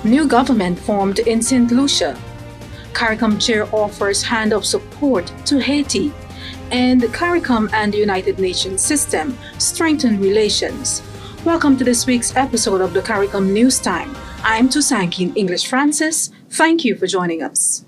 New government formed in Saint Lucia. CARICOM Chair offers hand of support to Haiti. And CARICOM and the United Nations system strengthen relations. Welcome to this week's episode of the CARICOM News Time. I'm Tusankin English Francis. Thank you for joining us.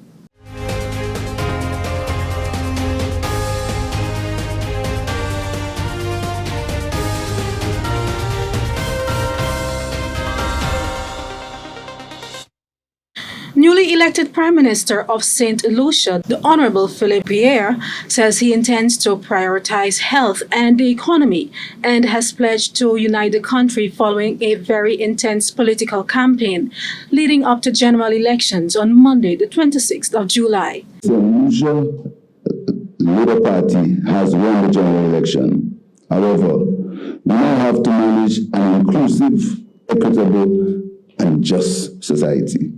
Newly elected Prime Minister of Saint Lucia, the Honorable Philippe Pierre, says he intends to prioritize health and the economy and has pledged to unite the country following a very intense political campaign leading up to general elections on Monday, the 26th of July. Saint Lucia Labour Party has won the general election. However, we now have to manage an inclusive, equitable, and just society.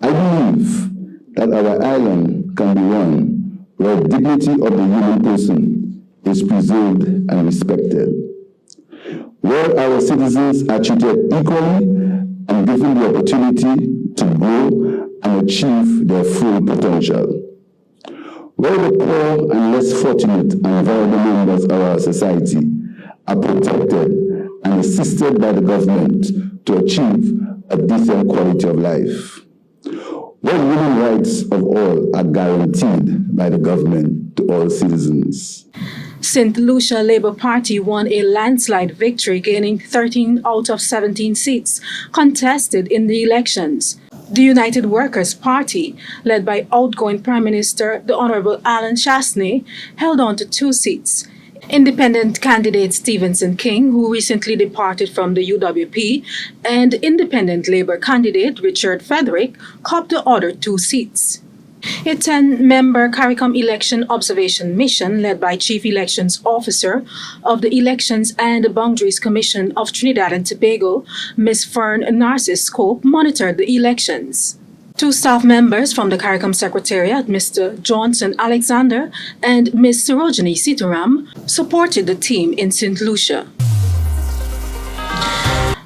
I believe that our island can be one where dignity of the human person is preserved and respected, where our citizens are treated equally and given the opportunity to grow and achieve their full potential, where the poor and less fortunate and vulnerable members of our society are protected and assisted by the government to achieve a decent quality of life, where human rights of all are guaranteed by the government to all citizens. Saint Lucia Labour Party won a landslide victory, gaining 13 out of 17 seats contested in the elections. The United Workers' Party, led by outgoing Prime Minister the Honorable Alan Chasney, held on to 2 seats. Independent candidate Stevenson King, who recently departed from the UWP, and independent Labour candidate Richard Frederick copped the other 2 seats. A 10-member CARICOM election observation mission led by Chief Elections Officer of the Elections and Boundaries Commission of Trinidad and Tobago, Ms. Fern Narcissus Scope, monitored the elections. 2 staff members from the CARICOM Secretariat, Mr. Johnson Alexander and Ms. Sarojini Sitaram, supported the team in Saint Lucia.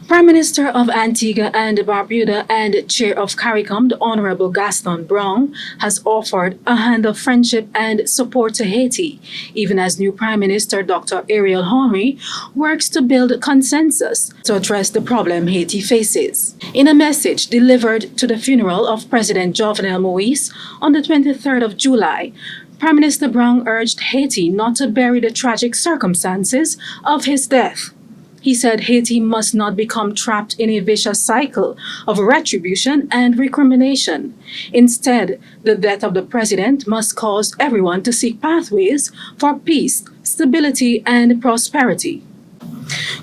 Prime Minister of Antigua and Barbuda and Chair of CARICOM, the Honorable Gaston Brown, has offered a hand of friendship and support to Haiti, even as new Prime Minister Dr. Ariel Henry works to build consensus to address the problem Haiti faces. In a message delivered to the funeral of President Jovenel Moïse on the 23rd of July, Prime Minister Brown urged Haiti not to bury the tragic circumstances of his death. He said Haiti must not become trapped in a vicious cycle of retribution and recrimination. Instead, the death of the president must cause everyone to seek pathways for peace, stability, and prosperity.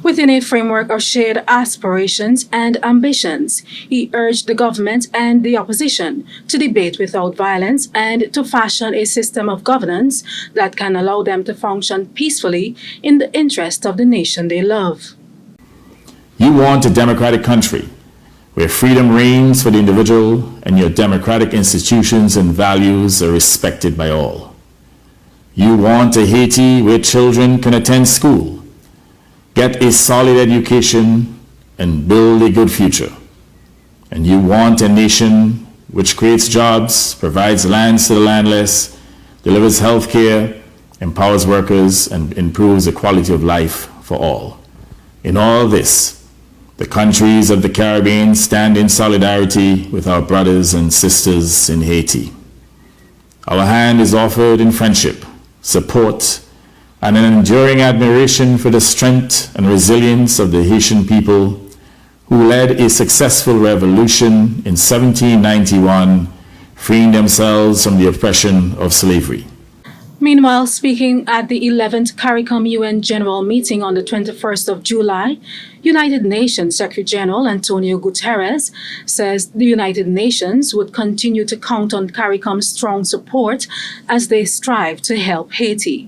Within a framework of shared aspirations and ambitions, he urged the government and the opposition to debate without violence and to fashion a system of governance that can allow them to function peacefully in the interest of the nation they love. You want a democratic country where freedom reigns for the individual and your democratic institutions and values are respected by all. You want a Haiti where children can attend school, get a solid education, and build a good future. And you want a nation which creates jobs, provides lands to the landless, delivers health care, empowers workers, and improves the quality of life for all. In all this, the countries of the Caribbean stand in solidarity with our brothers and sisters in Haiti. Our hand is offered in friendship, support, and an enduring admiration for the strength and resilience of the Haitian people who led a successful revolution in 1791, freeing themselves from the oppression of slavery. Meanwhile, speaking at the 11th CARICOM UN General Meeting on the 21st of July, United Nations Secretary General Antonio Guterres says the United Nations would continue to count on CARICOM's strong support as they strive to help Haiti.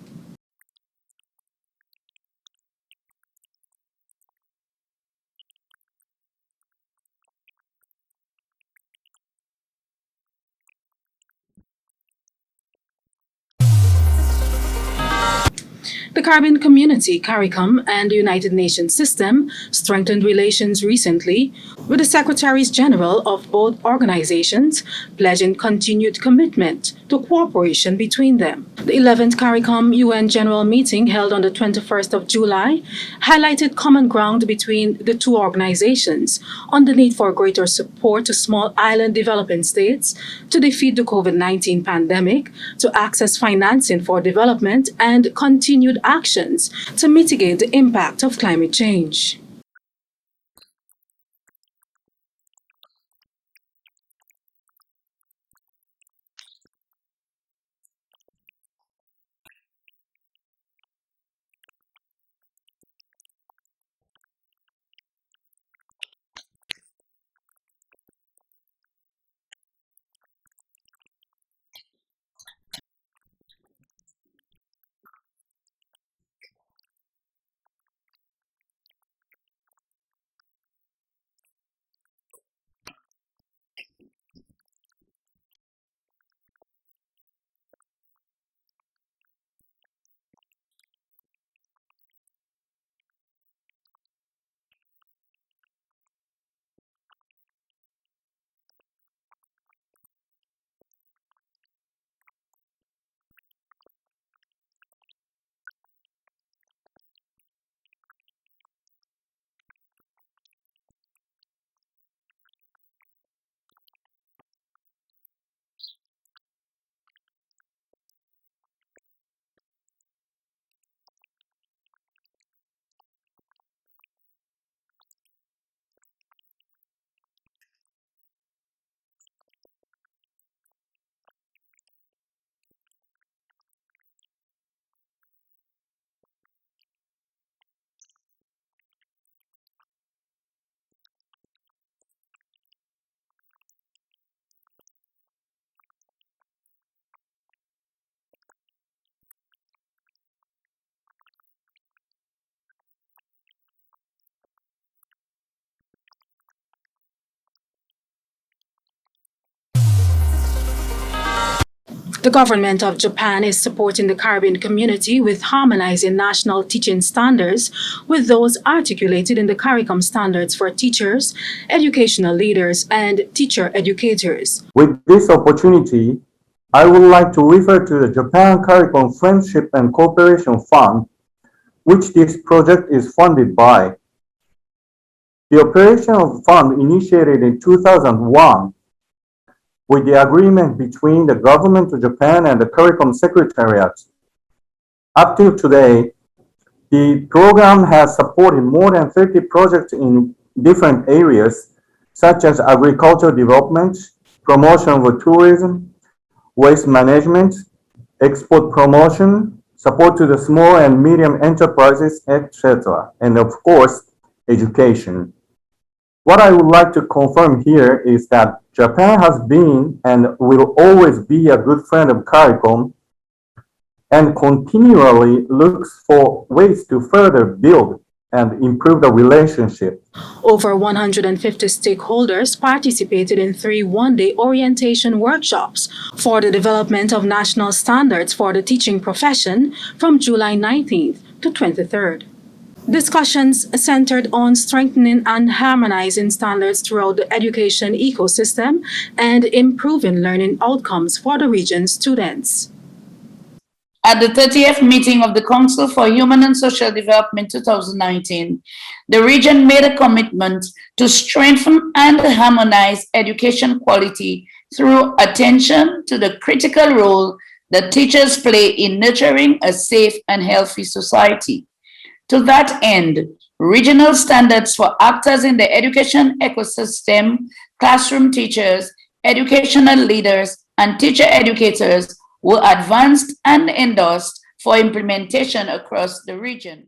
The Caribbean Community, CARICOM, and the United Nations system strengthened relations recently, with the Secretaries General of both organizations pledging continued commitment to cooperation between them. The 11th CARICOM UN General Meeting held on the 21st of July highlighted common ground between the two organizations on the need for greater support to small island developing states to defeat the COVID-19 pandemic, to access financing for development, and continued actions to mitigate the impact of climate change. The government of Japan is supporting the Caribbean community with harmonizing national teaching standards with those articulated in the CARICOM standards for teachers, educational leaders, and teacher educators. With this opportunity, I would like to refer to the Japan CARICOM Friendship and Cooperation Fund, which this project is funded by. The operation of the fund initiated in 2001 with the agreement between the government of Japan and the CARICOM Secretariat. Up till today, the program has supported more than 30 projects in different areas, such as agricultural development, promotion of tourism, waste management, export promotion, support to the small and medium enterprises, etc., and of course, education. What I would like to confirm here is that Japan has been and will always be a good friend of CARICOM and continually looks for ways to further build and improve the relationship. Over 150 stakeholders participated in 3 one-day orientation workshops for the development of national standards for the teaching profession from July 19th to 23rd. Discussions centered on strengthening and harmonizing standards throughout the education ecosystem and improving learning outcomes for the region's students. At the 30th meeting of the Council for Human and Social Development 2019, the region made a commitment to strengthen and harmonize education quality through attention to the critical role that teachers play in nurturing a safe and healthy society. To that end, regional standards for actors in the education ecosystem, classroom teachers, educational leaders, and teacher educators were advanced and endorsed for implementation across the region.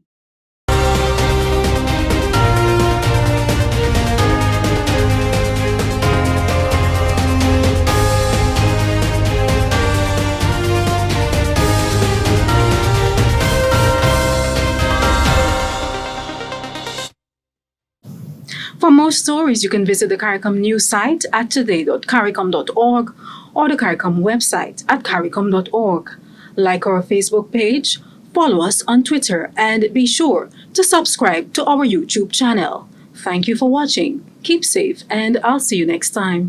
For more stories, you can visit the CARICOM news site at today.caricom.org or the CARICOM website at caricom.org. Like our Facebook page, follow us on Twitter, and be sure to subscribe to our YouTube channel. Thank you for watching. keep safe, and I'll see you next time.